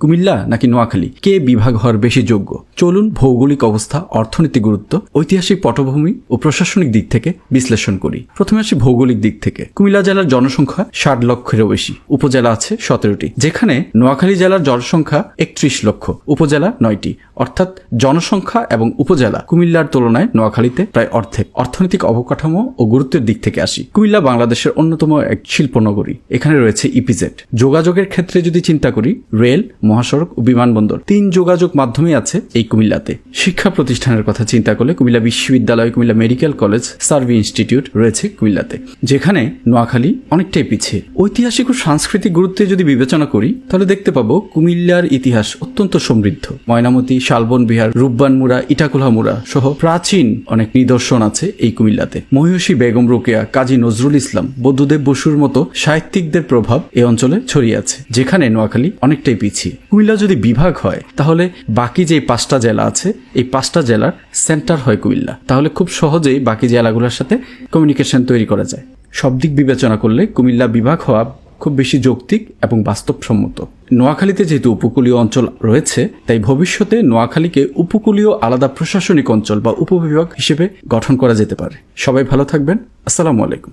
কুমিল্লা নাকি নোয়াখালী, কে বিভাগ হওয়ার বেশি যোগ্য? চলুন ভৌগোলিক অবস্থা, অর্থনৈতিক গুরুত্ব, ঐতিহাসিক পটভূমি ও প্রশাসনিক দিক থেকে বিশ্লেষণ করি। প্রথমে আসি ভৌগোলিক দিক থেকে। কুমিল্লা জেলার জনসংখ্যা 60 লক্ষেরও বেশি, উপজেলা আছে 17টি, যেখানে নোয়াখালী জেলার জনসংখ্যা 31 লক্ষ, উপজেলা 9টি। অর্থাৎ জনসংখ্যা এবং উপজেলা কুমিল্লার তুলনায় নোয়াখালীতে প্রায় অর্ধেক। অর্থনৈতিক অবকাঠামো ও গুরুত্বের দিক থেকে আসি। কুমিল্লা বাংলাদেশের অন্যতম এক শিল্পনগরী। এখানে রয়েছে ইপিজেড। যোগাযোগের ক্ষেত্রে যদি চিন্তা করি, রেল, মহাসড়ক ও বিমানবন্দর, 3 যোগাযোগ মাধ্যমে আছে এই কুমিল্লাতে। শিক্ষা প্রতিষ্ঠানের কথা চিন্তা করলে কুমিল্লা বিশ্ববিদ্যালয়, কুমিল্লা মেডিকেল কলেজ, সার্ভি ইনস্টিটিউট রয়েছে কুমিল্লাতে, যেখানে নোয়াখালী অনেকটাই পিছিয়ে। ঐতিহাসিক ও সাংস্কৃতিক গুরুত্বে যদি বিবেচনা করি তাহলে দেখতে পাবো কুমিল্লার ইতিহাস অত্যন্ত সমৃদ্ধ। ময়নামতি, শালবন বিহার, রূপবান মুড়া, ইটাকুলা মুড়া সহ প্রাচীন অনেক নিদর্শন আছে এই কুমিল্লাতে। মহিষী বেগম রোকেয়া, কাজী নজরুল ইসলাম, বুদ্ধদেব বসুর মতো সাহিত্যিকদের প্রভাব এই অঞ্চলে ছড়িয়ে আছে, যেখানে নোয়াখালী অনেকটাই পিছিয়ে। কুমিল্লা যদি বিভাগ হয় তাহলে বাকি যে 5টা জেলা আছে, এই 5টা জেলার সেন্টার হয় কুমিল্লা। তাহলে খুব সহজেই বাকি জেলাগুলোর সাথে কমিউনিকেশন তৈরি করা যায়। সব দিক বিবেচনা করলে কুমিল্লা বিভাগ হওয়া খুব বেশি যৌক্তিক এবং বাস্তবসম্মত। নোয়াখালীতে যেহেতু উপকূলীয় অঞ্চল রয়েছে, তাই ভবিষ্যতে নোয়াখালীকে উপকূলীয় আলাদা প্রশাসনিক অঞ্চল বা উপবিভাগ হিসেবে গঠন করা যেতে পারে। সবাই ভালো থাকবেন। আসসালামু আলাইকুম।